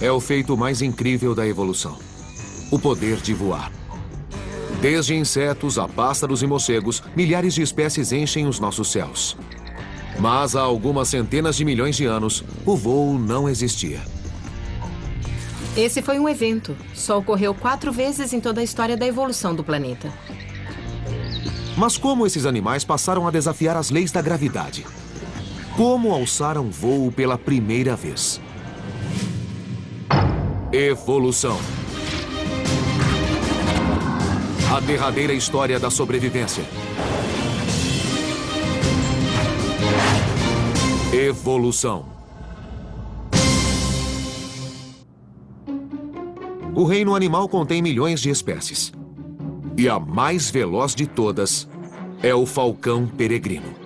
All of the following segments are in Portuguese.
é o feito mais incrível da evolução: o poder de voar. Desde insetos a pássaros e morcegos, milhares de espécies enchem os nossos céus. Mas há algumas centenas de milhões de anos, o voo não existia. Esse foi um evento. Só ocorreu 4 vezes em toda a história da evolução do planeta. Mas como esses animais passaram a desafiar as leis da gravidade? Como alçaram voo pela primeira vez? Evolução. A derradeira história da sobrevivência. Evolução. O reino animal contém milhões de espécies. E a mais veloz de todas é o falcão peregrino.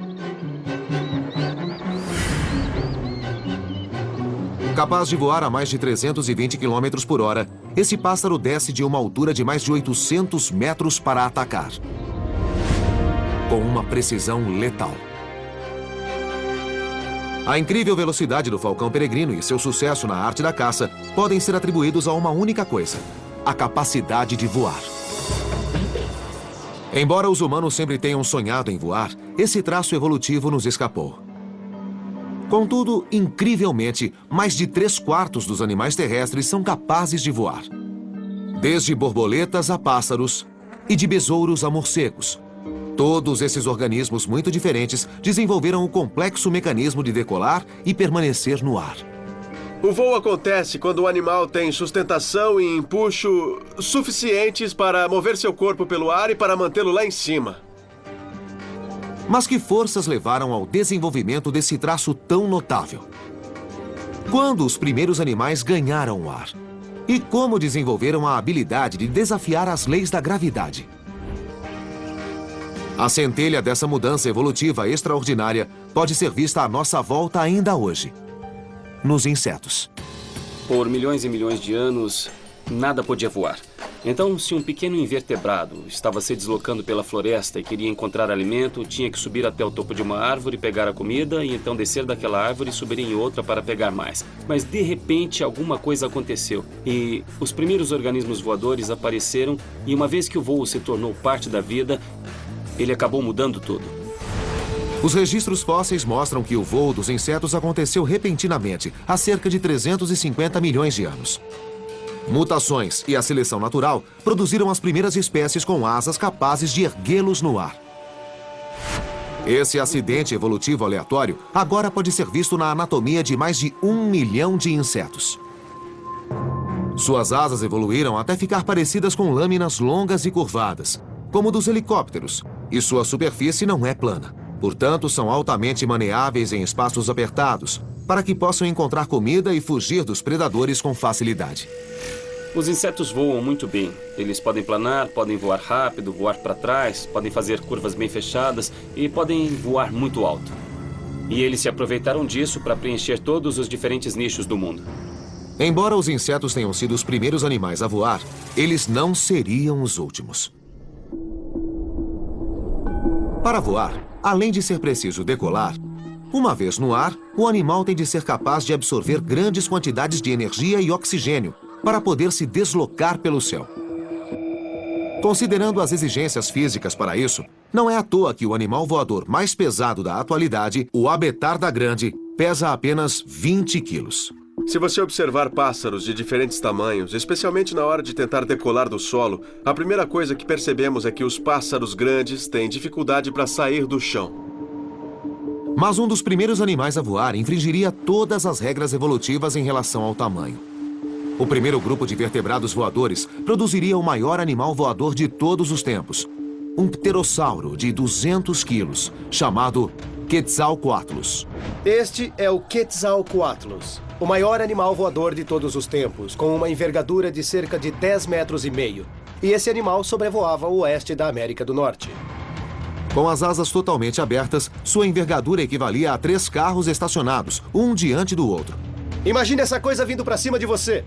Capaz de voar a mais de 320 km por hora, esse pássaro desce de uma altura de mais de 800 metros para atacar. Com uma precisão letal. A incrível velocidade do falcão peregrino e seu sucesso na arte da caça podem ser atribuídos a uma única coisa: a capacidade de voar. Embora os humanos sempre tenham sonhado em voar, esse traço evolutivo nos escapou. Contudo, incrivelmente, mais de 3/4 dos animais terrestres são capazes de voar. Desde borboletas a pássaros e de besouros a morcegos. Todos esses organismos muito diferentes desenvolveram o complexo mecanismo de decolar e permanecer no ar. O voo acontece quando o animal tem sustentação e empuxo suficientes para mover seu corpo pelo ar e para mantê-lo lá em cima. Mas que forças levaram ao desenvolvimento desse traço tão notável? Quando os primeiros animais ganharam o ar? E como desenvolveram a habilidade de desafiar as leis da gravidade? A centelha dessa mudança evolutiva extraordinária pode ser vista à nossa volta ainda hoje. Nos insetos. Por milhões e milhões de anos, nada podia voar. Então, se um pequeno invertebrado estava se deslocando pela floresta e queria encontrar alimento, tinha que subir até o topo de uma árvore, pegar a comida e então descer daquela árvore e subir em outra para pegar mais. Mas, de repente, alguma coisa aconteceu e os primeiros organismos voadores apareceram e uma vez que o voo se tornou parte da vida, ele acabou mudando tudo. Os registros fósseis mostram que o voo dos insetos aconteceu repentinamente, há cerca de 350 milhões de anos. Mutações e a seleção natural produziram as primeiras espécies com asas capazes de erguê-los no ar. Esse acidente evolutivo aleatório agora pode ser visto na anatomia de mais de 1 milhão de insetos. Suas asas evoluíram até ficar parecidas com lâminas longas e curvadas, como dos helicópteros, e sua superfície não é plana. Portanto, são altamente maneáveis em espaços apertados, para que possam encontrar comida e fugir dos predadores com facilidade. Os insetos voam muito bem. Eles podem planar, podem voar rápido, voar para trás, podem fazer curvas bem fechadas e podem voar muito alto. E eles se aproveitaram disso para preencher todos os diferentes nichos do mundo. Embora os insetos tenham sido os primeiros animais a voar, eles não seriam os últimos. Para voar, além de ser preciso decolar, uma vez no ar, o animal tem de ser capaz de absorver grandes quantidades de energia e oxigênio para poder se deslocar pelo céu. Considerando as exigências físicas para isso, não é à toa que o animal voador mais pesado da atualidade, o abetarda grande, pesa apenas 20 quilos. Se você observar pássaros de diferentes tamanhos, especialmente na hora de tentar decolar do solo, a primeira coisa que percebemos é que os pássaros grandes têm dificuldade para sair do chão. Mas um dos primeiros animais a voar infringiria todas as regras evolutivas em relação ao tamanho. O primeiro grupo de vertebrados voadores produziria o maior animal voador de todos os tempos. Um pterossauro de 200 quilos, chamado Quetzalcoatlus. Este é o Quetzalcoatlus, o maior animal voador de todos os tempos, com uma envergadura de cerca de 10,5 metros. E esse animal sobrevoava o oeste da América do Norte. Com as asas totalmente abertas, sua envergadura equivalia a 3 carros estacionados, um diante do outro. Imagine essa coisa vindo para cima de você.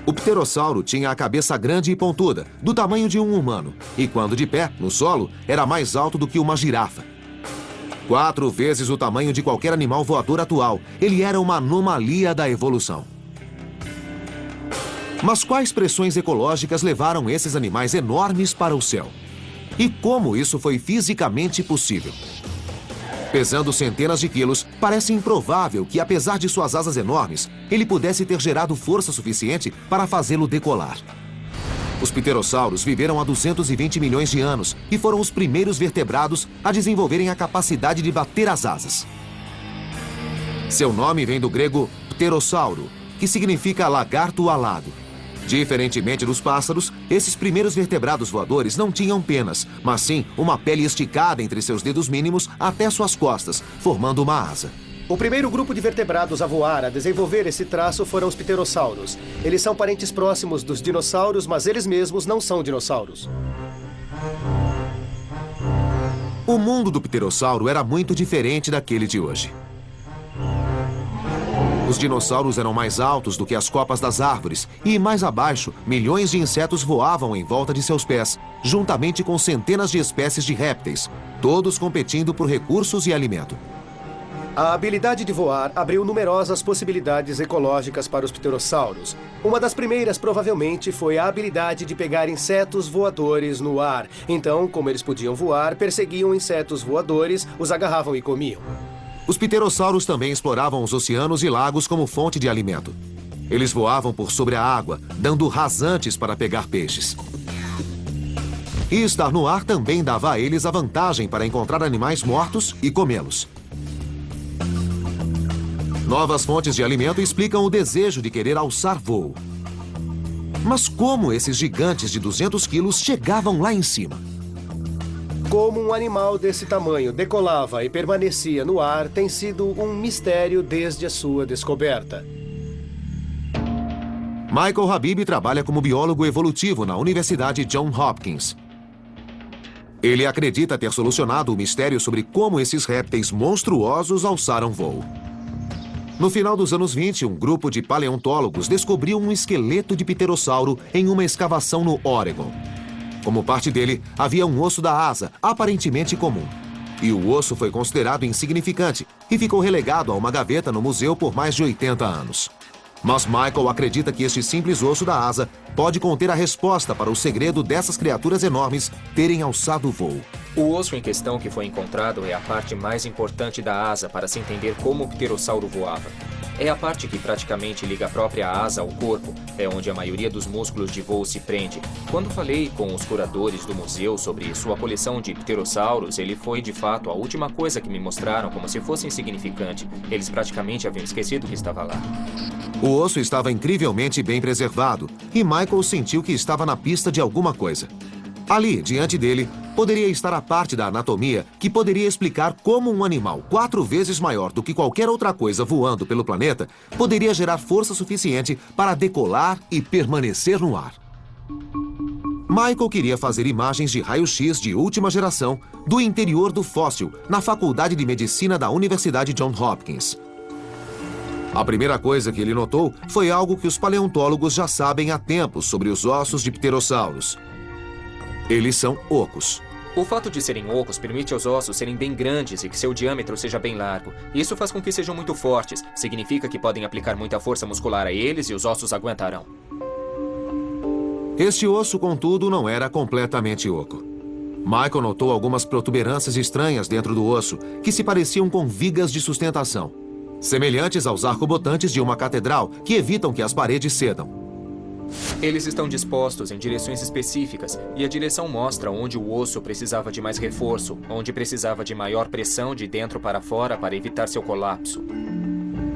O pterossauro tinha a cabeça grande e pontuda, do tamanho de um humano, e quando de pé, no solo, era mais alto do que uma girafa. 4 vezes o tamanho de qualquer animal voador atual, ele era uma anomalia da evolução. Mas quais pressões ecológicas levaram esses animais enormes para o céu? E como isso foi fisicamente possível? Pesando centenas de quilos, parece improvável que, apesar de suas asas enormes, ele pudesse ter gerado força suficiente para fazê-lo decolar. Os pterossauros viveram há 220 milhões de anos e foram os primeiros vertebrados a desenvolverem a capacidade de bater as asas. Seu nome vem do grego pterossauro, que significa lagarto alado. Diferentemente dos pássaros, esses primeiros vertebrados voadores não tinham penas, mas sim uma pele esticada entre seus dedos mínimos até suas costas, formando uma asa. O primeiro grupo de vertebrados a voar, a desenvolver esse traço, foram os pterossauros. Eles são parentes próximos dos dinossauros, mas eles mesmos não são dinossauros. O mundo do pterossauro era muito diferente daquele de hoje. Os dinossauros eram mais altos do que as copas das árvores e, mais abaixo, milhões de insetos voavam em volta de seus pés, juntamente com centenas de espécies de répteis, todos competindo por recursos e alimento. A habilidade de voar abriu numerosas possibilidades ecológicas para os pterossauros. Uma das primeiras, provavelmente, foi a habilidade de pegar insetos voadores no ar. Então, como eles podiam voar, perseguiam insetos voadores, os agarravam e comiam. Os pterossauros também exploravam os oceanos e lagos como fonte de alimento. Eles voavam por sobre a água, dando rasantes para pegar peixes. E estar no ar também dava a eles a vantagem para encontrar animais mortos e comê-los. Novas fontes de alimento explicam o desejo de querer alçar voo. Mas como esses gigantes de 200 quilos chegavam lá em cima? Como um animal desse tamanho decolava e permanecia no ar tem sido um mistério desde a sua descoberta. Michael Habib trabalha como biólogo evolutivo na Universidade Johns Hopkins. Ele acredita ter solucionado o mistério sobre como esses répteis monstruosos alçaram voo. No final dos anos 20, um grupo de paleontólogos descobriu um esqueleto de pterossauro em uma escavação no Oregon. Como parte dele, havia um osso da asa, aparentemente comum. E o osso foi considerado insignificante e ficou relegado a uma gaveta no museu por mais de 80 anos. Mas Michael acredita que este simples osso da asa pode conter a resposta para o segredo dessas criaturas enormes terem alçado voo. O osso em questão que foi encontrado é a parte mais importante da asa para se entender como o pterossauro voava. É a parte que praticamente liga a própria asa ao corpo, é onde a maioria dos músculos de voo se prende. Quando falei com os curadores do museu sobre sua coleção de pterossauros, ele foi de fato a última coisa que me mostraram como se fosse insignificante. Eles praticamente haviam esquecido que estava lá. O osso estava incrivelmente bem preservado e Michael sentiu que estava na pista de alguma coisa. Ali, diante dele, poderia estar a parte da anatomia que poderia explicar como um animal 4 vezes maior do que qualquer outra coisa voando pelo planeta poderia gerar força suficiente para decolar e permanecer no ar. Michael queria fazer imagens de raio-x de última geração do interior do fóssil na Faculdade de Medicina da Universidade Johns Hopkins. A primeira coisa que ele notou foi algo que os paleontólogos já sabem há tempos sobre os ossos de pterossauros. Eles são ocos. O fato de serem ocos permite aos ossos serem bem grandes e que seu diâmetro seja bem largo. Isso faz com que sejam muito fortes. Significa que podem aplicar muita força muscular a eles e os ossos aguentarão. Este osso, contudo, não era completamente oco. Michael notou algumas protuberâncias estranhas dentro do osso que se pareciam com vigas de sustentação, semelhantes aos arcobotantes de uma catedral que evitam que as paredes cedam. Eles estão dispostos em direções específicas e a direção mostra onde o osso precisava de mais reforço, onde precisava de maior pressão de dentro para fora para evitar seu colapso.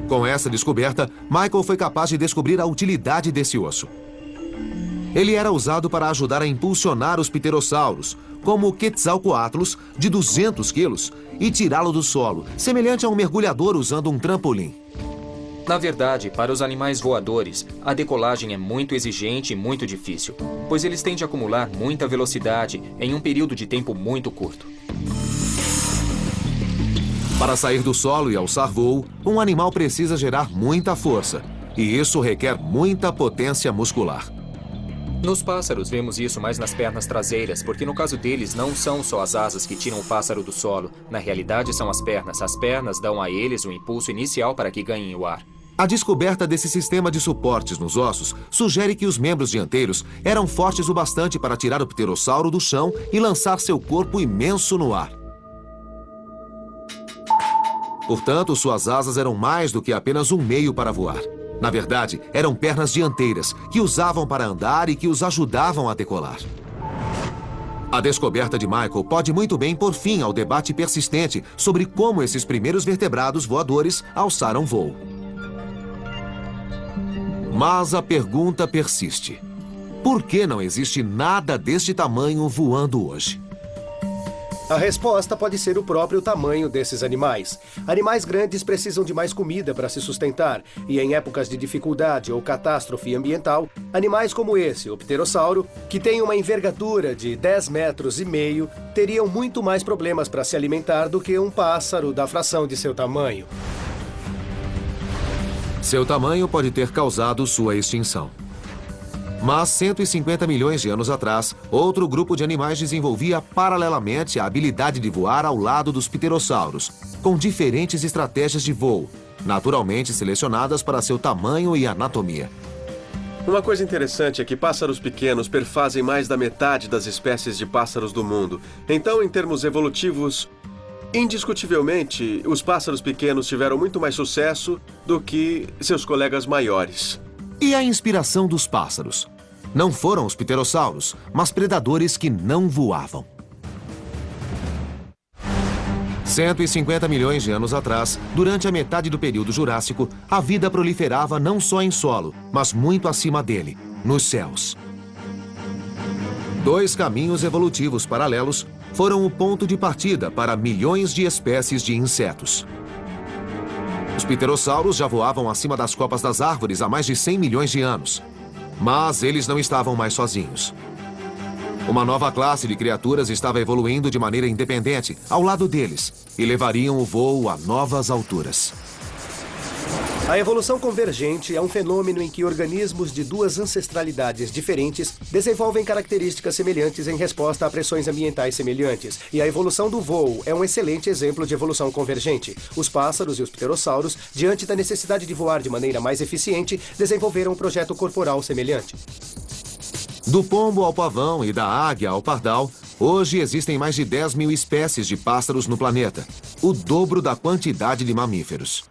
Com essa descoberta, Michael foi capaz de descobrir a utilidade desse osso. Ele era usado para ajudar a impulsionar os pterossauros, como o Quetzalcoatlus, de 200 quilos, e tirá-lo do solo, semelhante a um mergulhador usando um trampolim. Na verdade, para os animais voadores, a decolagem é muito exigente e muito difícil, pois eles tendem a acumular muita velocidade em um período de tempo muito curto. Para sair do solo e alçar voo, um animal precisa gerar muita força, e isso requer muita potência muscular. Nos pássaros, vemos isso mais nas pernas traseiras, porque no caso deles não são só as asas que tiram o pássaro do solo. Na realidade, são as pernas. As pernas dão a eles o impulso inicial para que ganhem o ar. A descoberta desse sistema de suportes nos ossos sugere que os membros dianteiros eram fortes o bastante para tirar o pterossauro do chão e lançar seu corpo imenso no ar. Portanto, suas asas eram mais do que apenas um meio para voar. Na verdade, eram pernas dianteiras, que usavam para andar e que os ajudavam a decolar. A descoberta de Michael pode muito bem pôr fim ao debate persistente sobre como esses primeiros vertebrados voadores alçaram voo. Mas a pergunta persiste. Por que não existe nada deste tamanho voando hoje? A resposta pode ser o próprio tamanho desses animais. Animais grandes precisam de mais comida para se sustentar, e em épocas de dificuldade ou catástrofe ambiental, animais como esse, o pterossauro, que tem uma envergadura de 10,5 metros, teriam muito mais problemas para se alimentar do que um pássaro da fração de seu tamanho. Seu tamanho pode ter causado sua extinção. Mas 150 milhões de anos atrás, outro grupo de animais desenvolvia paralelamente a habilidade de voar ao lado dos pterossauros, com diferentes estratégias de voo, naturalmente selecionadas para seu tamanho e anatomia. Uma coisa interessante é que pássaros pequenos perfazem mais da metade das espécies de pássaros do mundo. Então, em termos evolutivos, indiscutivelmente, os pássaros pequenos tiveram muito mais sucesso do que seus colegas maiores. E a inspiração dos pássaros? Não foram os pterossauros, mas predadores que não voavam. 150 milhões de anos atrás, durante a metade do período Jurássico, a vida proliferava não só em solo, mas muito acima dele, nos céus. Dois caminhos evolutivos paralelos foram o ponto de partida para milhões de espécies de insetos. Os pterossauros já voavam acima das copas das árvores há mais de 100 milhões de anos. Mas eles não estavam mais sozinhos. Uma nova classe de criaturas estava evoluindo de maneira independente, ao lado deles, e levariam o voo a novas alturas. A evolução convergente é um fenômeno em que organismos de duas ancestralidades diferentes desenvolvem características semelhantes em resposta a pressões ambientais semelhantes. E a evolução do voo é um excelente exemplo de evolução convergente. Os pássaros e os pterossauros, diante da necessidade de voar de maneira mais eficiente, desenvolveram um projeto corporal semelhante. Do pombo ao pavão e da águia ao pardal, hoje existem mais de 10 mil espécies de pássaros no planeta, o dobro da quantidade de mamíferos.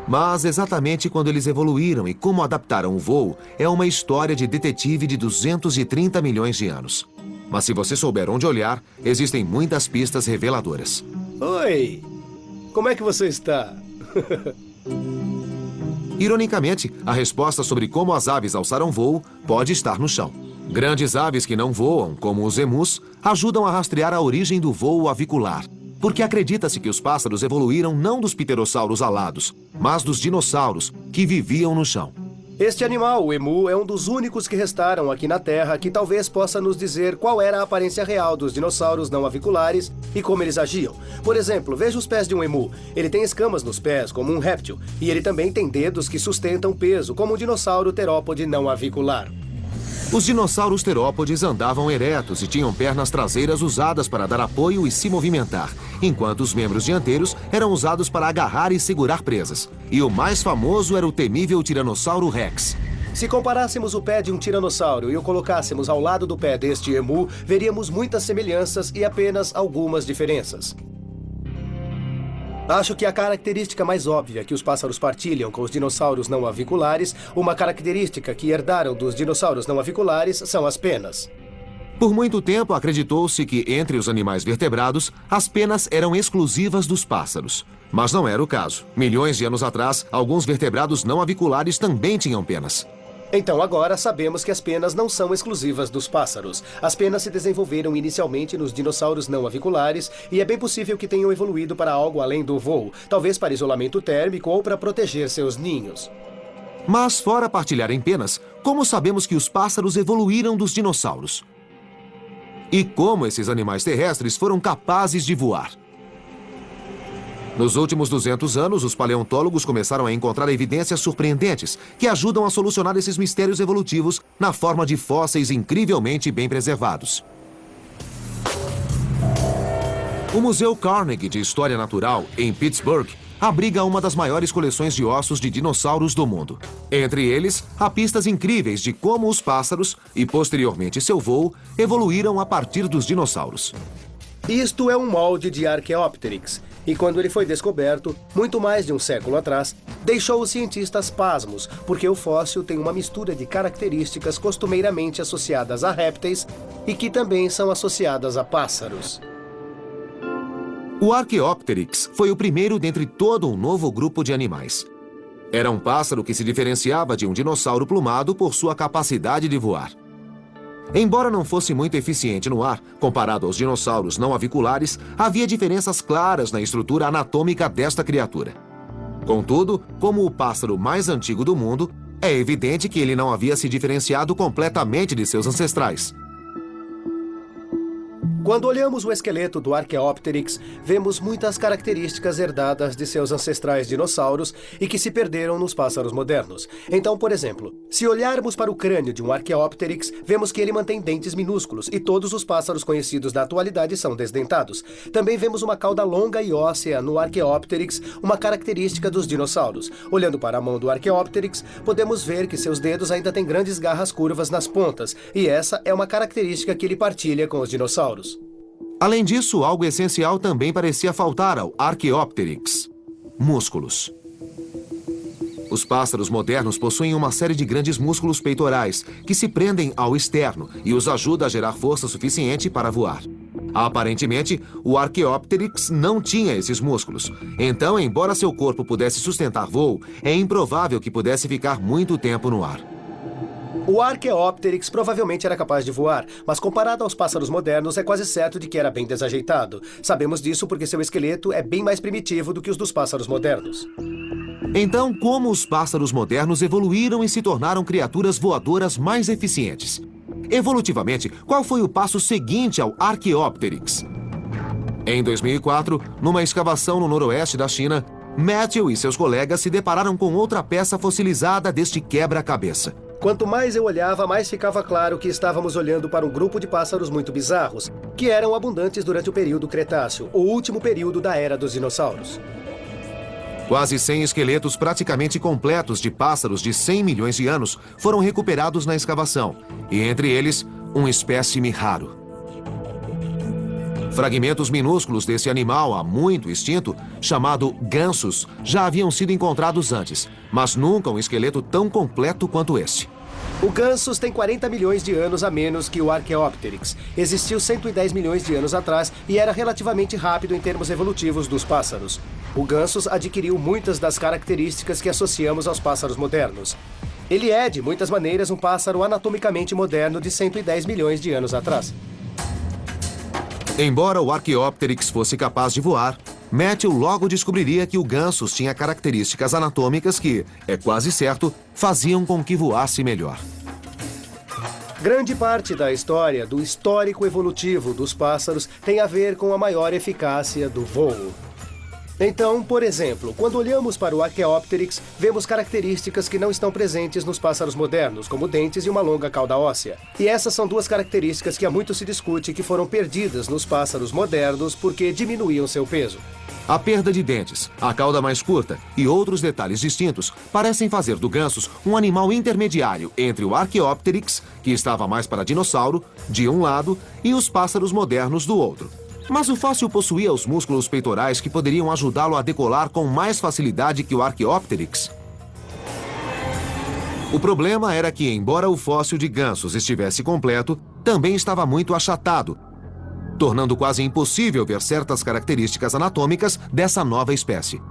Mas exatamente quando eles evoluíram e como adaptaram o voo é uma história de detetive de 230 milhões de anos. Mas se você souber onde olhar, existem muitas pistas reveladoras. Oi! Como é que você está? Ironicamente, a resposta sobre como as aves alçaram voo pode estar no chão. Grandes aves que não voam, como os emus, ajudam a rastrear a origem do voo avicular. Porque acredita-se que os pássaros evoluíram não dos pterossauros alados, mas dos dinossauros, que viviam no chão. Este animal, o emu, é um dos únicos que restaram aqui na Terra que talvez possa nos dizer qual era a aparência real dos dinossauros não aviculares e como eles agiam. Por exemplo, veja os pés de um emu. Ele tem escamas nos pés, como um réptil, e ele também tem dedos que sustentam peso, como um dinossauro terópode não avicular. Os dinossauros terópodes andavam eretos e tinham pernas traseiras usadas para dar apoio e se movimentar, enquanto os membros dianteiros eram usados para agarrar e segurar presas. E o mais famoso era o temível Tiranossauro Rex. Se comparássemos o pé de um tiranossauro e o colocássemos ao lado do pé deste emu, veríamos muitas semelhanças e apenas algumas diferenças. Acho que a característica mais óbvia que os pássaros partilham com os dinossauros não aviculares, uma característica que herdaram dos dinossauros não aviculares, são as penas. Por muito tempo, acreditou-se que, entre os animais vertebrados, as penas eram exclusivas dos pássaros. Mas não era o caso. Milhões de anos atrás, alguns vertebrados não aviculares também tinham penas. Então agora sabemos que as penas não são exclusivas dos pássaros. As penas se desenvolveram inicialmente nos dinossauros não aviculares e é bem possível que tenham evoluído para algo além do voo, talvez para isolamento térmico ou para proteger seus ninhos. Mas, fora partilharem penas, como sabemos que os pássaros evoluíram dos dinossauros? E como esses animais terrestres foram capazes de voar? Nos últimos 200 anos, os paleontólogos começaram a encontrar evidências surpreendentes que ajudam a solucionar esses mistérios evolutivos na forma de fósseis incrivelmente bem preservados. O Museu Carnegie de História Natural, em Pittsburgh, abriga uma das maiores coleções de ossos de dinossauros do mundo. Entre eles, há pistas incríveis de como os pássaros, e posteriormente seu voo, evoluíram a partir dos dinossauros. Isto é um molde de Archaeopteryx, e quando ele foi descoberto, muito mais de um século atrás, deixou os cientistas pasmos, porque o fóssil tem uma mistura de características costumeiramente associadas a répteis e que também são associadas a pássaros. O Archaeopteryx foi o primeiro dentre todo um novo grupo de animais. Era um pássaro que se diferenciava de um dinossauro plumado por sua capacidade de voar. Embora não fosse muito eficiente no ar, comparado aos dinossauros não aviculares, havia diferenças claras na estrutura anatômica desta criatura. Contudo, como o pássaro mais antigo do mundo, é evidente que ele não havia se diferenciado completamente de seus ancestrais. Quando olhamos o esqueleto do Archaeopteryx, vemos muitas características herdadas de seus ancestrais dinossauros e que se perderam nos pássaros modernos. Então, por exemplo, se olharmos para o crânio de um Archaeopteryx, vemos que ele mantém dentes minúsculos e todos os pássaros conhecidos da atualidade são desdentados. Também vemos uma cauda longa e óssea no Archaeopteryx, uma característica dos dinossauros. Olhando para a mão do Archaeopteryx, podemos ver que seus dedos ainda têm grandes garras curvas nas pontas, e essa é uma característica que ele partilha com os dinossauros. Além disso, algo essencial também parecia faltar ao Archaeopteryx: músculos. Os pássaros modernos possuem uma série de grandes músculos peitorais que se prendem ao externo e os ajuda a gerar força suficiente para voar. Aparentemente, o Archaeopteryx não tinha esses músculos. Então, embora seu corpo pudesse sustentar voo, é improvável que pudesse ficar muito tempo no ar. O Archaeopteryx provavelmente era capaz de voar, mas comparado aos pássaros modernos, é quase certo de que era bem desajeitado. Sabemos disso porque seu esqueleto é bem mais primitivo do que os dos pássaros modernos. Então, como os pássaros modernos evoluíram e se tornaram criaturas voadoras mais eficientes? Evolutivamente, qual foi o passo seguinte ao Archaeopteryx? Em 2004, numa escavação no noroeste da China, Matthew e seus colegas se depararam com outra peça fossilizada deste quebra-cabeça. Quanto mais eu olhava, mais ficava claro que estávamos olhando para um grupo de pássaros muito bizarros, que eram abundantes durante o período Cretáceo, o último período da era dos dinossauros. Quase 100 esqueletos praticamente completos de pássaros de 100 milhões de anos foram recuperados na escavação, e entre eles, um espécime raro. Fragmentos minúsculos desse animal há muito extinto, chamado gansos, já haviam sido encontrados antes, mas nunca um esqueleto tão completo quanto este. O Gansus tem 40 milhões de anos a menos que o Archaeopteryx. Existiu 110 milhões de anos atrás e era relativamente rápido em termos evolutivos dos pássaros. O Gansus adquiriu muitas das características que associamos aos pássaros modernos. Ele é, de muitas maneiras, um pássaro anatomicamente moderno de 110 milhões de anos atrás. Embora o Archaeopteryx fosse capaz de voar, Matthew logo descobriria que o Gansus tinha características anatômicas que, é quase certo, faziam com que voasse melhor. Grande parte da história do histórico evolutivo dos pássaros tem a ver com a maior eficácia do voo. Então, por exemplo, quando olhamos para o Archaeopteryx, vemos características que não estão presentes nos pássaros modernos, como dentes e uma longa cauda óssea. E essas são duas características que há muito se discute que foram perdidas nos pássaros modernos porque diminuíam seu peso. A perda de dentes, a cauda mais curta e outros detalhes distintos parecem fazer do Gansus um animal intermediário entre o Archaeopteryx, que estava mais para dinossauro, de um lado, e os pássaros modernos do outro. Mas o fóssil possuía os músculos peitorais que poderiam ajudá-lo a decolar com mais facilidade que o Archaeopteryx. O problema era que, embora o fóssil de Gansus estivesse completo, também estava muito achatado, tornando quase impossível ver certas características anatômicas dessa nova espécie.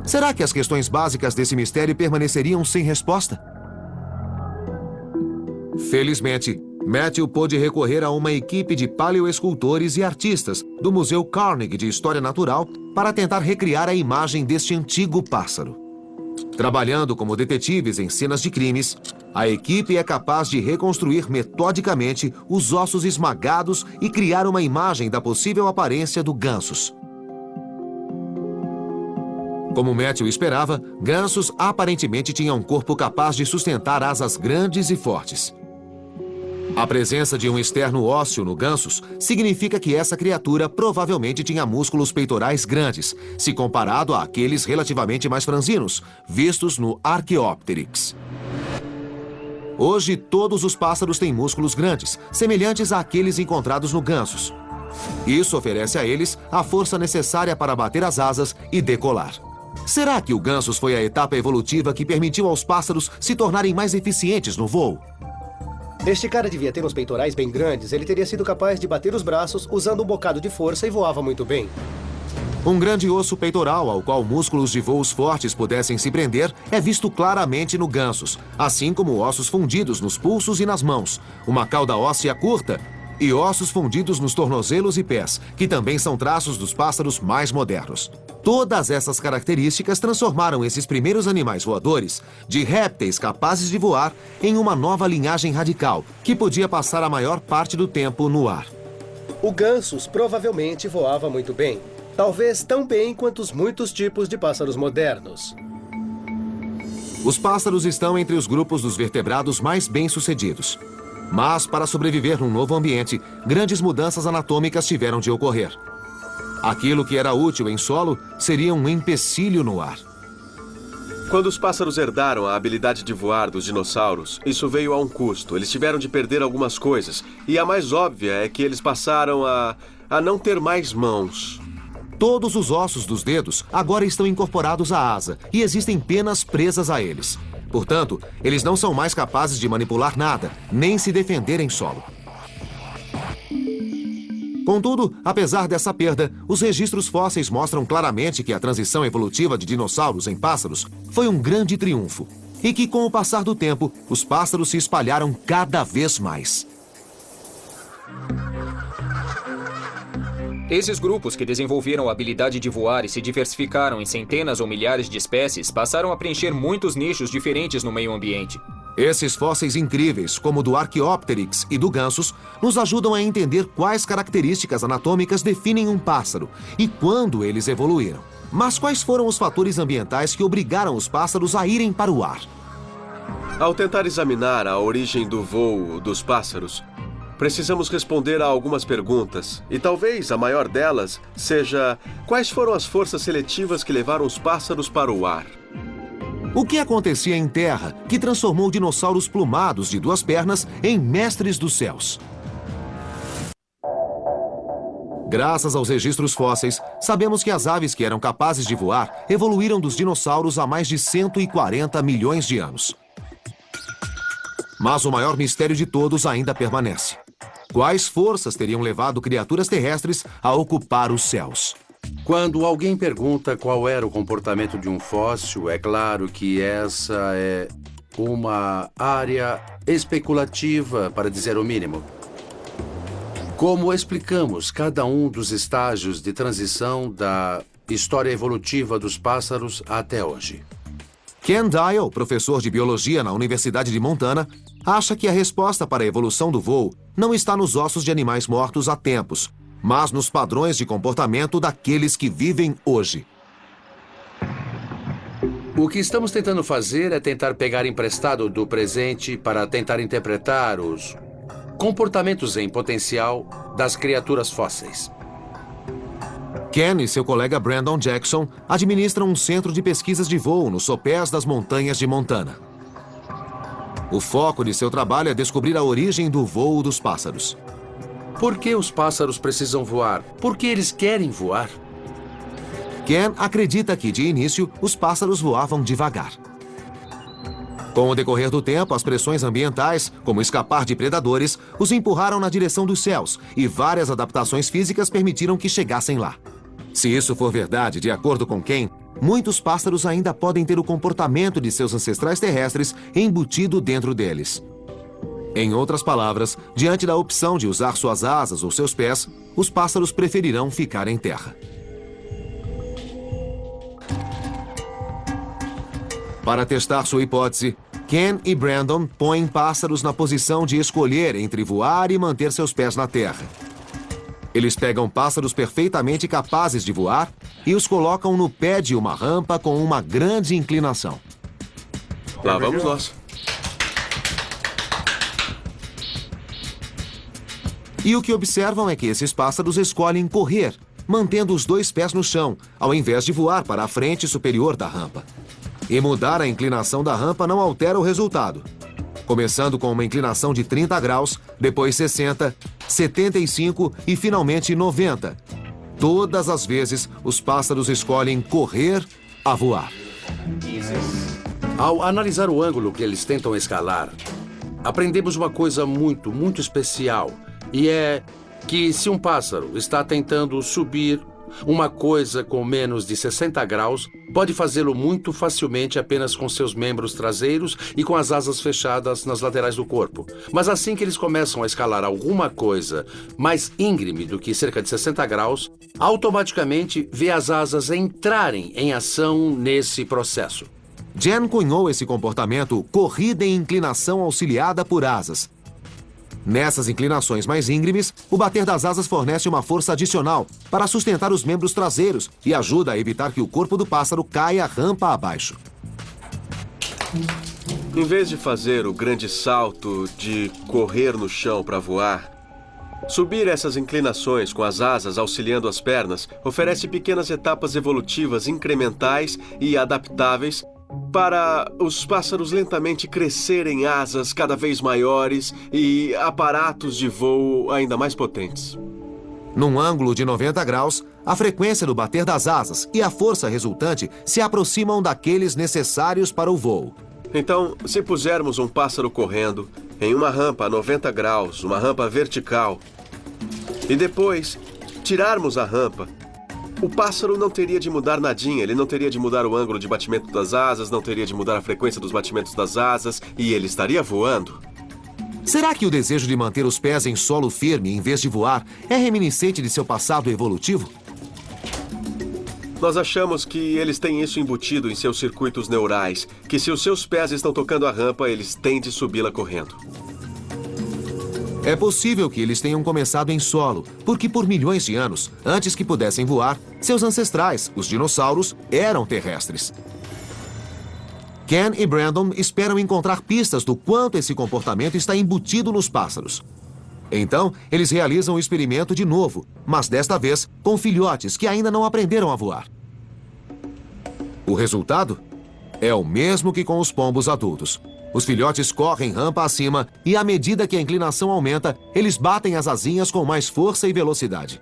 Será que as questões básicas desse mistério permaneceriam sem resposta? Felizmente, Matthew pôde recorrer a uma equipe de paleoescultores e artistas do Museu Carnegie de História Natural para tentar recriar a imagem deste antigo pássaro. Trabalhando como detetives em cenas de crimes, a equipe é capaz de reconstruir metodicamente os ossos esmagados e criar uma imagem da possível aparência do Gansus. Como Matthew esperava, gansos aparentemente tinham um corpo capaz de sustentar asas grandes e fortes. A presença de um externo ósseo no gansos significa que essa criatura provavelmente tinha músculos peitorais grandes, se comparado àqueles relativamente mais franzinos, vistos no Archaeopteryx. Hoje, todos os pássaros têm músculos grandes, semelhantes àqueles encontrados no gansos. Isso oferece a eles a força necessária para bater as asas e decolar. Será que o gansos foi a etapa evolutiva que permitiu aos pássaros se tornarem mais eficientes no voo? Este cara devia ter uns peitorais bem grandes. Ele teria sido capaz de bater os braços usando um bocado de força e voava muito bem. Um grande osso peitoral ao qual músculos de voos fortes pudessem se prender é visto claramente no gansos, assim como ossos fundidos nos pulsos e nas mãos, uma cauda óssea curta e ossos fundidos nos tornozelos e pés, que também são traços dos pássaros mais modernos. Todas essas características transformaram esses primeiros animais voadores de répteis capazes de voar em uma nova linhagem radical, que podia passar a maior parte do tempo no ar. O gansus provavelmente voava muito bem. Talvez tão bem quanto os muitos tipos de pássaros modernos. Os pássaros estão entre os grupos dos vertebrados mais bem-sucedidos. Mas, para sobreviver num novo ambiente, grandes mudanças anatômicas tiveram de ocorrer. Aquilo que era útil em solo seria um empecilho no ar. Quando os pássaros herdaram a habilidade de voar dos dinossauros, isso veio a um custo. Eles tiveram de perder algumas coisas. E a mais óbvia é que eles passaram a não ter mais mãos. Todos os ossos dos dedos agora estão incorporados à asa e existem penas presas a eles. Portanto, eles não são mais capazes de manipular nada, nem se defender em solo. Contudo, apesar dessa perda, os registros fósseis mostram claramente que a transição evolutiva de dinossauros em pássaros foi um grande triunfo e que, com o passar do tempo, os pássaros se espalharam cada vez mais. Esses grupos que desenvolveram a habilidade de voar e se diversificaram em centenas ou milhares de espécies passaram a preencher muitos nichos diferentes no meio ambiente. Esses fósseis incríveis, como o do Archaeopteryx e do gansos, nos ajudam a entender quais características anatômicas definem um pássaro e quando eles evoluíram. Mas quais foram os fatores ambientais que obrigaram os pássaros a irem para o ar? Ao tentar examinar a origem do voo dos pássaros, precisamos responder a algumas perguntas, e talvez a maior delas seja: quais foram as forças seletivas que levaram os pássaros para o ar? O que acontecia em terra que transformou dinossauros plumados de duas pernas em mestres dos céus? Graças aos registros fósseis, sabemos que as aves que eram capazes de voar evoluíram dos dinossauros há mais de 140 milhões de anos. Mas o maior mistério de todos ainda permanece. Quais forças teriam levado criaturas terrestres a ocupar os céus? Quando alguém pergunta qual era o comportamento de um fóssil, é claro que essa é uma área especulativa, para dizer o mínimo. Como explicamos cada um dos estágios de transição da história evolutiva dos pássaros até hoje? Ken Dial, professor de biologia na Universidade de Montana, acha que a resposta para a evolução do voo não está nos ossos de animais mortos há tempos, mas nos padrões de comportamento daqueles que vivem hoje. O que estamos tentando fazer é tentar pegar emprestado do presente para tentar interpretar os comportamentos em potencial das criaturas fósseis. Ken e seu colega Brandon Jackson administram um centro de pesquisas de voo nos sopés das montanhas de Montana. O foco de seu trabalho é descobrir a origem do voo dos pássaros. Por que os pássaros precisam voar? Por que eles querem voar? Ken acredita que, de início, os pássaros voavam devagar. Com o decorrer do tempo, as pressões ambientais, como escapar de predadores, os empurraram na direção dos céus e várias adaptações físicas permitiram que chegassem lá. Se isso for verdade, de acordo com Ken, muitos pássaros ainda podem ter o comportamento de seus ancestrais terrestres embutido dentro deles. Em outras palavras, diante da opção de usar suas asas ou seus pés, os pássaros preferirão ficar em terra. Para testar sua hipótese, Ken e Brandon põem pássaros na posição de escolher entre voar e manter seus pés na terra. Eles pegam pássaros perfeitamente capazes de voar e os colocam no pé de uma rampa com uma grande inclinação. Lá vamos nós. E o que observam é que esses pássaros escolhem correr, mantendo os 2 pés no chão, ao invés de voar para a frente superior da rampa. E mudar a inclinação da rampa não altera o resultado. Começando com uma inclinação de 30 graus, depois 60, 75 e finalmente 90. Todas as vezes, os pássaros escolhem correr a voar. Ao analisar o ângulo que eles tentam escalar, aprendemos uma coisa muito especial. E é que se um pássaro está tentando subir uma coisa com menos de 60 graus, pode fazê-lo muito facilmente apenas com seus membros traseiros e com as asas fechadas nas laterais do corpo. Mas assim que eles começam a escalar alguma coisa mais íngreme do que cerca de 60 graus, automaticamente vê as asas entrarem em ação nesse processo. Jen cunhou esse comportamento corrida em inclinação auxiliada por asas. Nessas inclinações mais íngremes, o bater das asas fornece uma força adicional para sustentar os membros traseiros e ajuda a evitar que o corpo do pássaro caia rampa abaixo. Em vez de fazer o grande salto de correr no chão para voar, subir essas inclinações com as asas auxiliando as pernas oferece pequenas etapas evolutivas incrementais e adaptáveis para os pássaros lentamente crescerem asas cada vez maiores e aparatos de voo ainda mais potentes. Num ângulo de 90 graus, a frequência do bater das asas e a força resultante se aproximam daqueles necessários para o voo. Então, se pusermos um pássaro correndo em uma rampa a 90 graus, uma rampa vertical, e depois tirarmos a rampa, o pássaro não teria de mudar nadinha, ele não teria de mudar o ângulo de batimento das asas, não teria de mudar a frequência dos batimentos das asas, e ele estaria voando. Será que o desejo de manter os pés em solo firme em vez de voar é reminiscente de seu passado evolutivo? Nós achamos que eles têm isso embutido em seus circuitos neurais, que se os seus pés estão tocando a rampa, eles têm de subi-la correndo. É possível que eles tenham começado em solo, porque por milhões de anos, antes que pudessem voar, seus ancestrais, os dinossauros, eram terrestres. Ken e Brandon esperam encontrar pistas do quanto esse comportamento está embutido nos pássaros. Então, eles realizam o experimento de novo, mas desta vez com filhotes que ainda não aprenderam a voar. O resultado é o mesmo que com os pombos adultos. Os filhotes correm rampa acima e, à medida que a inclinação aumenta, eles batem as asinhas com mais força e velocidade.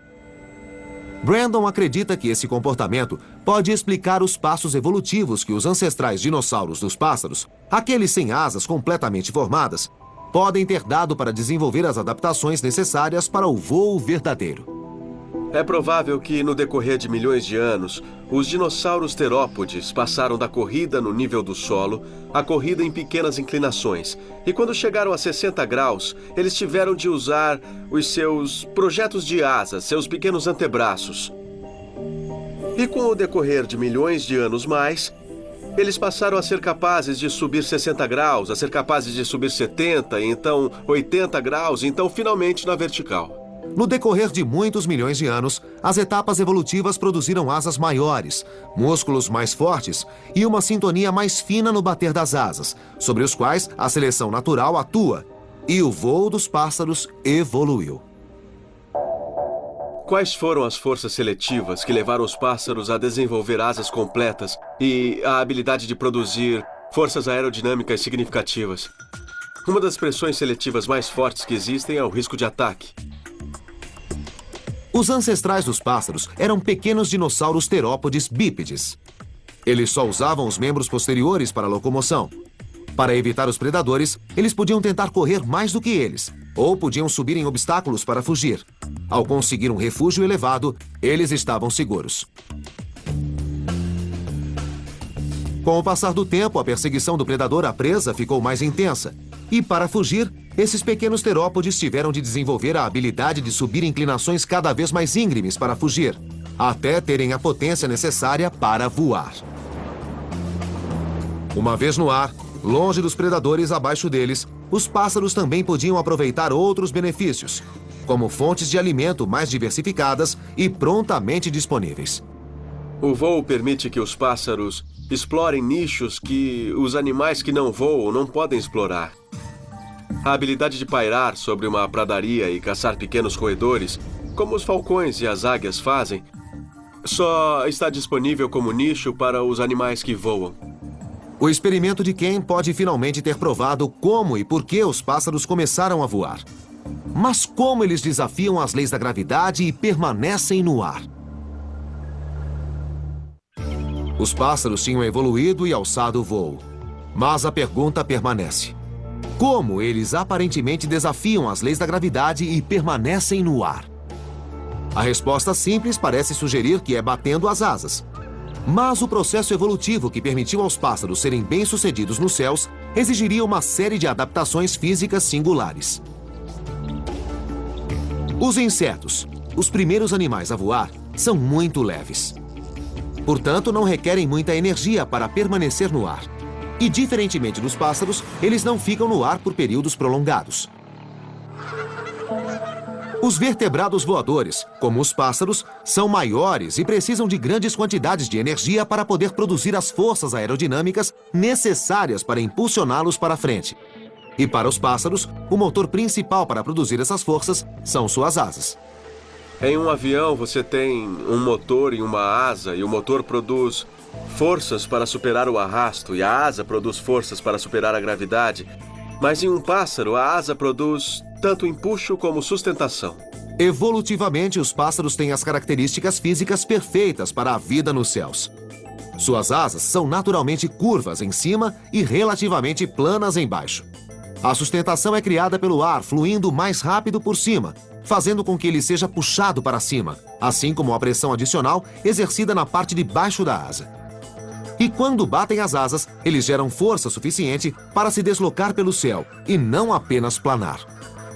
Brandon acredita que esse comportamento pode explicar os passos evolutivos que os ancestrais dinossauros dos pássaros, aqueles sem asas completamente formadas, podem ter dado para desenvolver as adaptações necessárias para o voo verdadeiro. É provável que, no decorrer de milhões de anos, os dinossauros terópodes passaram da corrida no nível do solo à corrida em pequenas inclinações. E quando chegaram a 60 graus, eles tiveram de usar os seus projetos de asas, seus pequenos antebraços. E com o decorrer de milhões de anos mais, eles passaram a ser capazes de subir 60 graus, a ser capazes de subir 70, então 80 graus, então finalmente na vertical. No decorrer de muitos milhões de anos, as etapas evolutivas produziram asas maiores, músculos mais fortes e uma sintonia mais fina no bater das asas, sobre os quais a seleção natural atua, e o voo dos pássaros evoluiu. Quais foram as forças seletivas que levaram os pássaros a desenvolver asas completas e a habilidade de produzir forças aerodinâmicas significativas? Uma das pressões seletivas mais fortes que existem é o risco de ataque. Os ancestrais dos pássaros eram pequenos dinossauros terópodes bípedes. Eles só usavam os membros posteriores para a locomoção. Para evitar os predadores, eles podiam tentar correr mais do que eles, ou podiam subir em obstáculos para fugir. Ao conseguir um refúgio elevado, eles estavam seguros. Com o passar do tempo, a perseguição do predador à presa ficou mais intensa. E para fugir, esses pequenos terópodes tiveram de desenvolver a habilidade de subir inclinações cada vez mais íngremes para fugir, até terem a potência necessária para voar. Uma vez no ar, longe dos predadores abaixo deles, os pássaros também podiam aproveitar outros benefícios, como fontes de alimento mais diversificadas e prontamente disponíveis. O voo permite que os pássaros explorem nichos que os animais que não voam não podem explorar. A habilidade de pairar sobre uma pradaria e caçar pequenos roedores, como os falcões e as águias fazem, só está disponível como nicho para os animais que voam. O experimento de Ken pode finalmente ter provado como e por que os pássaros começaram a voar. Mas como eles desafiam as leis da gravidade e permanecem no ar? Os pássaros tinham evoluído e alçado o voo. Mas a pergunta permanece. Como eles aparentemente desafiam as leis da gravidade e permanecem no ar? A resposta simples parece sugerir que é batendo as asas. Mas o processo evolutivo que permitiu aos pássaros serem bem-sucedidos nos céus exigiria uma série de adaptações físicas singulares. Os insetos, os primeiros animais a voar, são muito leves. Portanto, não requerem muita energia para permanecer no ar. E, diferentemente dos pássaros, eles não ficam no ar por períodos prolongados. Os vertebrados voadores, como os pássaros, são maiores e precisam de grandes quantidades de energia para poder produzir as forças aerodinâmicas necessárias para impulsioná-los para frente. E para os pássaros, o motor principal para produzir essas forças são suas asas. Em um avião, você tem um motor e uma asa, e o motor produz forças para superar o arrasto, e a asa produz forças para superar a gravidade. Mas em um pássaro, a asa produz tanto empuxo como sustentação. Evolutivamente, os pássaros têm as características físicas perfeitas para a vida nos céus. Suas asas são naturalmente curvas em cima e relativamente planas embaixo. A sustentação é criada pelo ar fluindo mais rápido por cima, fazendo com que ele seja puxado para cima, assim como a pressão adicional exercida na parte de baixo da asa. E quando batem as asas, eles geram força suficiente para se deslocar pelo céu e não apenas planar.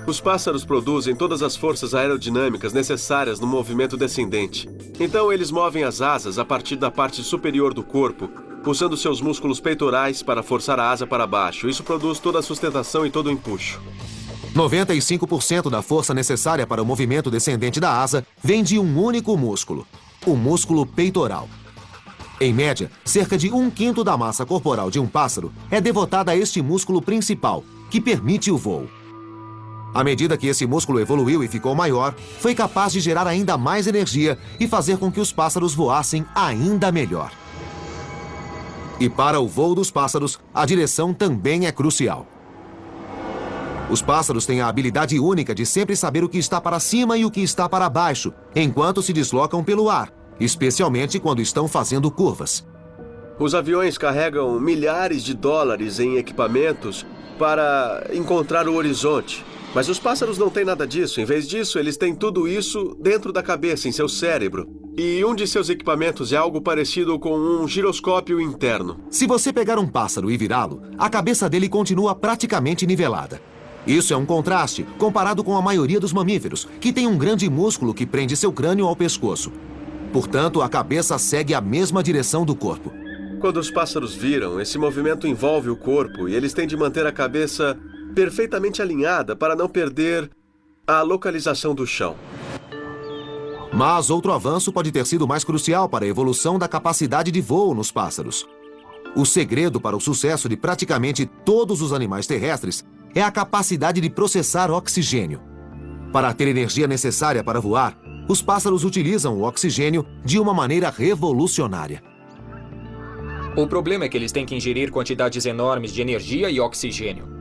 Os pássaros produzem todas as forças aerodinâmicas necessárias no movimento descendente. Então, eles movem as asas a partir da parte superior do corpo, usando seus músculos peitorais para forçar a asa para baixo. Isso produz toda a sustentação e todo o empuxo. 95% da força necessária para o movimento descendente da asa vem de um único músculo, o músculo peitoral. Em média, cerca de 1/5 da massa corporal de um pássaro é devotada a este músculo principal, que permite o voo. À medida que esse músculo evoluiu e ficou maior, foi capaz de gerar ainda mais energia e fazer com que os pássaros voassem ainda melhor. E para o voo dos pássaros, a direção também é crucial. Os pássaros têm a habilidade única de sempre saber o que está para cima e o que está para baixo, enquanto se deslocam pelo ar, especialmente quando estão fazendo curvas. Os aviões carregam milhares de dólares em equipamentos para encontrar o horizonte. Mas os pássaros não têm nada disso. Em vez disso, eles têm tudo isso dentro da cabeça, em seu cérebro. E um de seus equipamentos é algo parecido com um giroscópio interno. Se você pegar um pássaro e virá-lo, a cabeça dele continua praticamente nivelada. Isso é um contraste comparado com a maioria dos mamíferos, que tem um grande músculo que prende seu crânio ao pescoço. Portanto, a cabeça segue a mesma direção do corpo. Quando os pássaros viram, esse movimento envolve o corpo e eles têm de manter a cabeça perfeitamente alinhada para não perder a localização do chão. Mas outro avanço pode ter sido mais crucial para a evolução da capacidade de voo nos pássaros. O segredo para o sucesso de praticamente todos os animais terrestres é a capacidade de processar oxigênio. Para ter energia necessária para voar, os pássaros utilizam o oxigênio de uma maneira revolucionária. O problema é que eles têm que ingerir quantidades enormes de energia e oxigênio.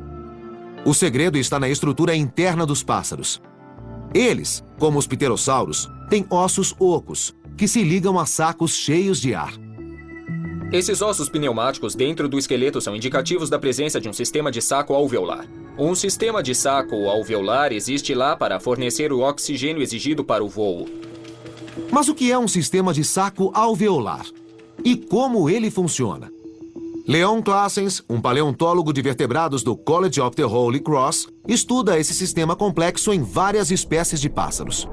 O segredo está na estrutura interna dos pássaros. Eles, como os pterossauros, têm ossos ocos, que se ligam a sacos cheios de ar. Esses ossos pneumáticos dentro do esqueleto são indicativos da presença de um sistema de saco alveolar. Um sistema de saco alveolar existe lá para fornecer o oxigênio exigido para o voo. Mas o que é um sistema de saco alveolar? E como ele funciona? Leon Claessens, um paleontólogo de vertebrados do College of the Holy Cross, estuda esse sistema complexo em várias espécies de pássaros.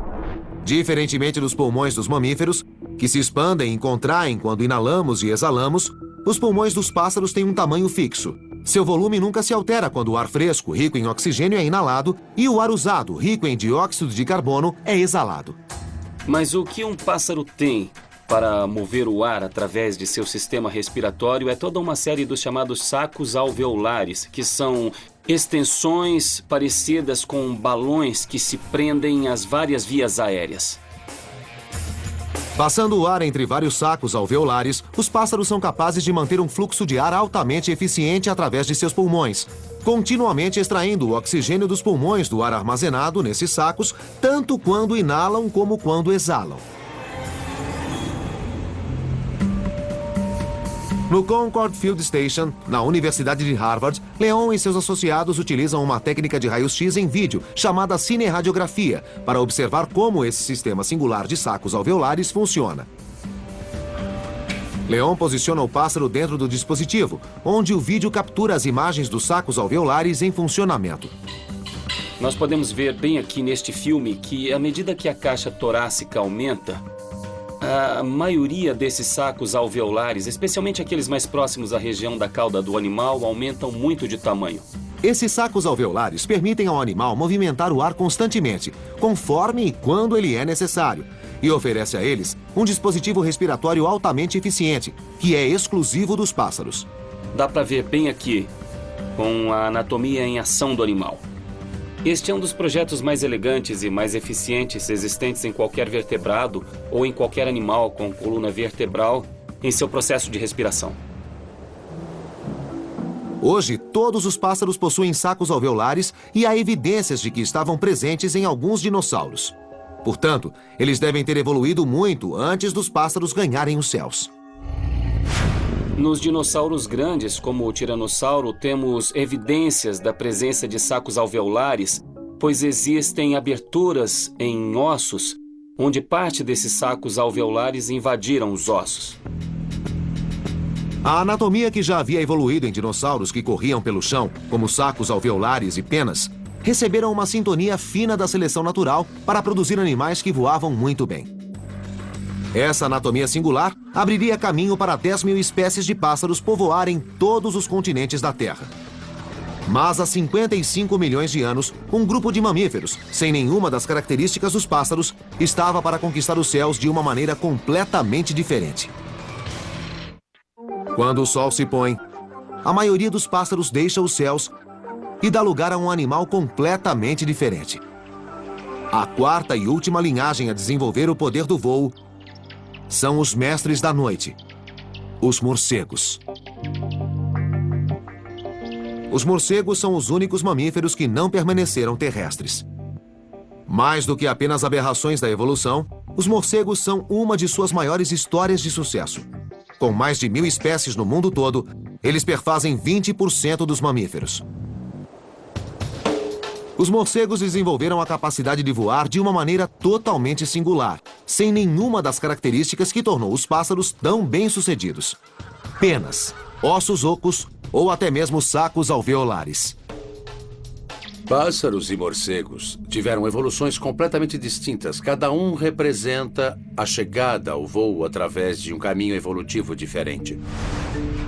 Diferentemente dos pulmões dos mamíferos, que se expandem e contraem quando inalamos e exalamos, os pulmões dos pássaros têm um tamanho fixo. Seu volume nunca se altera quando o ar fresco, rico em oxigênio, é inalado e o ar usado, rico em dióxido de carbono, é exalado. Mas o que um pássaro tem para mover o ar através de seu sistema respiratório é toda uma série dos chamados sacos alveolares, que são extensões parecidas com balões que se prendem às várias vias aéreas. Passando o ar entre vários sacos alveolares, os pássaros são capazes de manter um fluxo de ar altamente eficiente através de seus pulmões, continuamente extraindo o oxigênio dos pulmões do ar armazenado nesses sacos, tanto quando inalam como quando exalam. No Concord Field Station, na Universidade de Harvard, Leon e seus associados utilizam uma técnica de raio-x em vídeo chamada cineradiografia para observar como esse sistema singular de sacos alveolares funciona. Leon posiciona o pássaro dentro do dispositivo, onde o vídeo captura as imagens dos sacos alveolares em funcionamento. Nós podemos ver bem aqui neste filme que, à medida que a caixa torácica aumenta, a maioria desses sacos alveolares, especialmente aqueles mais próximos à região da cauda do animal, aumentam muito de tamanho. Esses sacos alveolares permitem ao animal movimentar o ar constantemente, conforme e quando ele é necessário, e oferece a eles um dispositivo respiratório altamente eficiente, que é exclusivo dos pássaros. Dá para ver bem aqui, com a anatomia em ação do animal. Este é um dos projetos mais elegantes e mais eficientes existentes em qualquer vertebrado ou em qualquer animal com coluna vertebral em seu processo de respiração. Hoje, todos os pássaros possuem sacos alveolares e há evidências de que estavam presentes em alguns dinossauros. Portanto, eles devem ter evoluído muito antes dos pássaros ganharem os céus. Nos dinossauros grandes, como o tiranossauro, temos evidências da presença de sacos alveolares, pois existem aberturas em ossos, onde parte desses sacos alveolares invadiram os ossos. A anatomia que já havia evoluído em dinossauros que corriam pelo chão, como sacos alveolares e penas, receberam uma sintonia fina da seleção natural para produzir animais que voavam muito bem. Essa anatomia singular abriria caminho para 10 mil espécies de pássaros povoarem todos os continentes da Terra. Mas há 55 milhões de anos, um grupo de mamíferos, sem nenhuma das características dos pássaros, estava para conquistar os céus de uma maneira completamente diferente. Quando o sol se põe, a maioria dos pássaros deixa os céus e dá lugar a um animal completamente diferente. A quarta e última linhagem a desenvolver o poder do voo são os mestres da noite, os morcegos. Os morcegos são os únicos mamíferos que não permaneceram terrestres. Mais do que apenas aberrações da evolução, os morcegos são uma de suas maiores histórias de sucesso. Com mais de 1000 espécies no mundo todo, eles perfazem 20% dos mamíferos. Os morcegos desenvolveram a capacidade de voar de uma maneira totalmente singular, sem nenhuma das características que tornou os pássaros tão bem-sucedidos: penas, ossos ocos ou até mesmo sacos alveolares. Pássaros e morcegos tiveram evoluções completamente distintas. Cada um representa a chegada ao voo através de um caminho evolutivo diferente.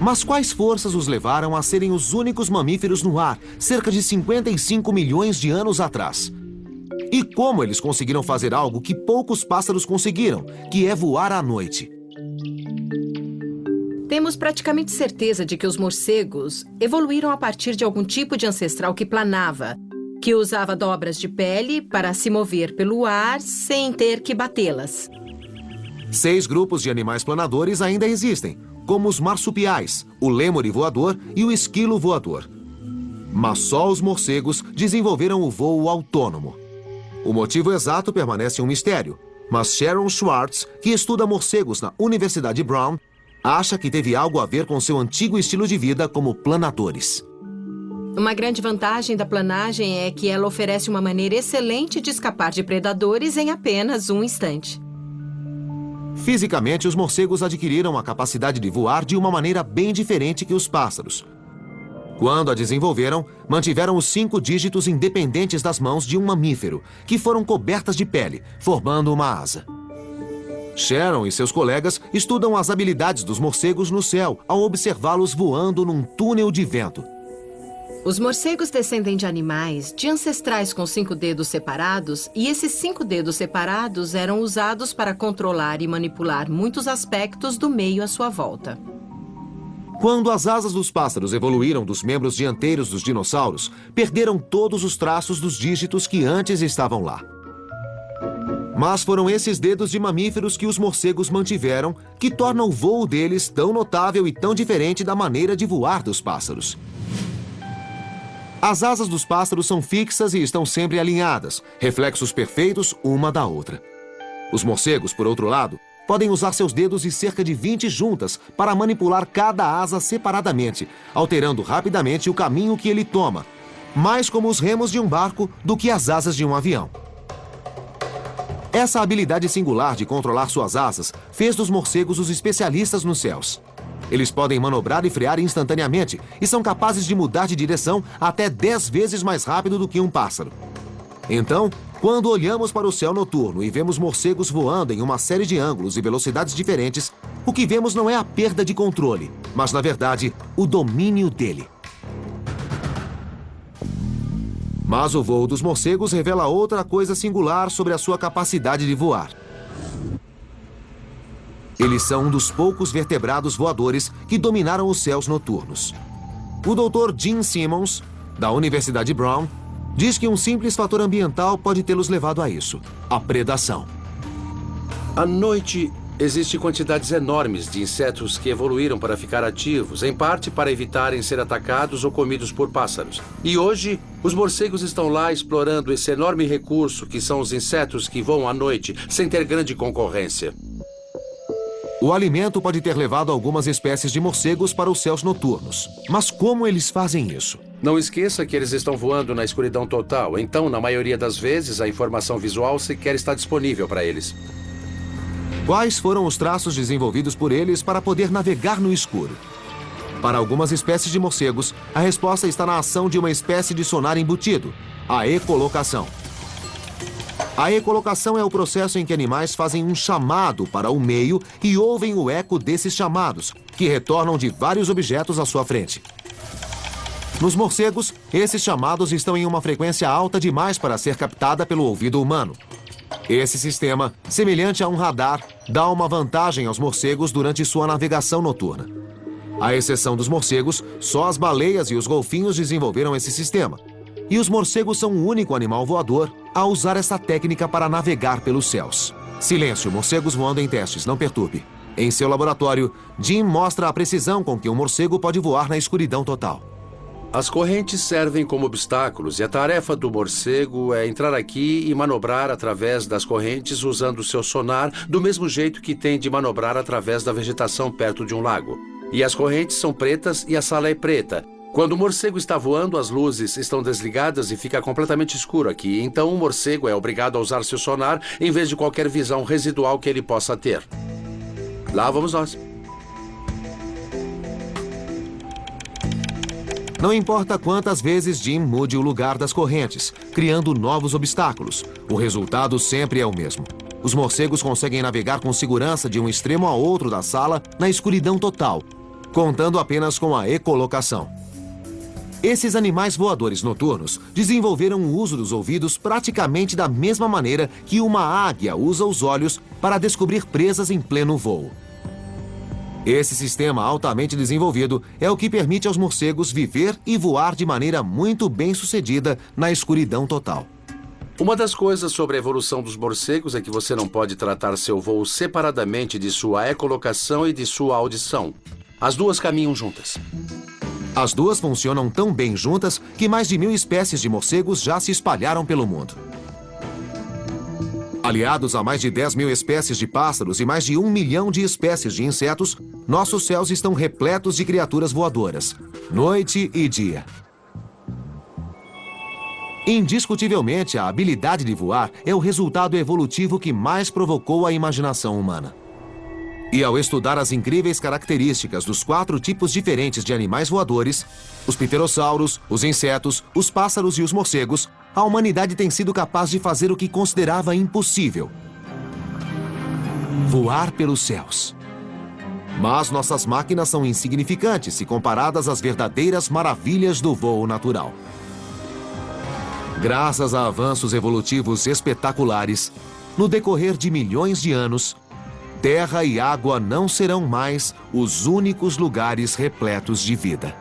Mas quais forças os levaram a serem os únicos mamíferos no ar, cerca de 55 milhões de anos atrás? E como eles conseguiram fazer algo que poucos pássaros conseguiram, que é voar à noite? Temos praticamente certeza de que os morcegos evoluíram a partir de algum tipo de ancestral que planava, que usava dobras de pele para se mover pelo ar sem ter que batê-las. 6 grupos de animais planadores ainda existem, como os marsupiais, o lêmure voador e o esquilo voador. Mas só os morcegos desenvolveram o voo autônomo. O motivo exato permanece um mistério, mas Sharon Schwartz, que estuda morcegos na Universidade Brown, acha que teve algo a ver com seu antigo estilo de vida como planadores. Uma grande vantagem da planagem é que ela oferece uma maneira excelente de escapar de predadores em apenas um instante. Fisicamente, os morcegos adquiriram a capacidade de voar de uma maneira bem diferente que os pássaros. Quando a desenvolveram, mantiveram os 5 dígitos independentes das mãos de um mamífero, que foram cobertas de pele, formando uma asa. Sharon e seus colegas estudam as habilidades dos morcegos no céu ao observá-los voando num túnel de vento. Os morcegos descendem de animais, de ancestrais com 5 dedos separados, e esses 5 dedos separados eram usados para controlar e manipular muitos aspectos do meio à sua volta. Quando as asas dos pássaros evoluíram dos membros dianteiros dos dinossauros, perderam todos os traços dos dígitos que antes estavam lá. Mas foram esses dedos de mamíferos que os morcegos mantiveram que tornam o voo deles tão notável e tão diferente da maneira de voar dos pássaros. As asas dos pássaros são fixas e estão sempre alinhadas, reflexos perfeitos uma da outra. Os morcegos, por outro lado, podem usar seus dedos e cerca de 20 juntas para manipular cada asa separadamente, alterando rapidamente o caminho que ele toma, mais como os remos de um barco do que as asas de um avião. Essa habilidade singular de controlar suas asas fez dos morcegos os especialistas nos céus. Eles podem manobrar e frear instantaneamente e são capazes de mudar de direção até 10 vezes mais rápido do que um pássaro. Então, quando olhamos para o céu noturno e vemos morcegos voando em uma série de ângulos e velocidades diferentes, o que vemos não é a perda de controle, mas, na verdade, o domínio dele. Mas o voo dos morcegos revela outra coisa singular sobre a sua capacidade de voar. Eles são um dos poucos vertebrados voadores que dominaram os céus noturnos. O Dr. Gene Simmons, da Universidade Brown, diz que um simples fator ambiental pode tê-los levado a isso: a predação. À noite, existem quantidades enormes de insetos que evoluíram para ficar ativos, em parte para evitarem ser atacados ou comidos por pássaros. E hoje, os morcegos estão lá explorando esse enorme recurso que são os insetos que voam à noite, sem ter grande concorrência. O alimento pode ter levado algumas espécies de morcegos para os céus noturnos. Mas como eles fazem isso? Não esqueça que eles estão voando na escuridão total, então, na maioria das vezes, a informação visual sequer está disponível para eles. Quais foram os traços desenvolvidos por eles para poder navegar no escuro? Para algumas espécies de morcegos, a resposta está na ação de uma espécie de sonar embutido, a ecolocação. A ecolocação é o processo em que animais fazem um chamado para o meio e ouvem o eco desses chamados, que retornam de vários objetos à sua frente. Nos morcegos, esses chamados estão em uma frequência alta demais para ser captada pelo ouvido humano. Esse sistema, semelhante a um radar, dá uma vantagem aos morcegos durante sua navegação noturna. À exceção dos morcegos, só as baleias e os golfinhos desenvolveram esse sistema. E os morcegos são o único animal voador a usar essa técnica para navegar pelos céus. Silêncio, morcegos voando em testes, não perturbe. Em seu laboratório, Jim mostra a precisão com que um morcego pode voar na escuridão total. As correntes servem como obstáculos e a tarefa do morcego é entrar aqui e manobrar através das correntes usando seu sonar, do mesmo jeito que tem de manobrar através da vegetação perto de um lago. E as correntes são pretas e a sala é preta. Quando o morcego está voando, as luzes estão desligadas e fica completamente escuro aqui. Então o morcego é obrigado a usar seu sonar em vez de qualquer visão residual que ele possa ter. Lá vamos nós. Não importa quantas vezes Jim mude o lugar das correntes, criando novos obstáculos, o resultado sempre é o mesmo. Os morcegos conseguem navegar com segurança de um extremo a outro da sala na escuridão total, contando apenas com a ecolocação. Esses animais voadores noturnos desenvolveram o uso dos ouvidos praticamente da mesma maneira que uma águia usa os olhos para descobrir presas em pleno voo. Esse sistema altamente desenvolvido é o que permite aos morcegos viver e voar de maneira muito bem-sucedida na escuridão total. Uma das coisas sobre a evolução dos morcegos é que você não pode tratar seu voo separadamente de sua ecolocação e de sua audição. As duas caminham juntas. As duas funcionam tão bem juntas que mais de 1000 espécies de morcegos já se espalharam pelo mundo. Aliados a mais de 10.000 espécies de pássaros e mais de 1 milhão de espécies de insetos, nossos céus estão repletos de criaturas voadoras, noite e dia. Indiscutivelmente, a habilidade de voar é o resultado evolutivo que mais provocou a imaginação humana. E ao estudar as incríveis características dos 4 tipos diferentes de animais voadores, os pterossauros, os insetos, os pássaros e os morcegos, a humanidade tem sido capaz de fazer o que considerava impossível: voar pelos céus. Mas nossas máquinas são insignificantes se comparadas às verdadeiras maravilhas do voo natural. Graças a avanços evolutivos espetaculares, no decorrer de milhões de anos, terra e água não serão mais os únicos lugares repletos de vida.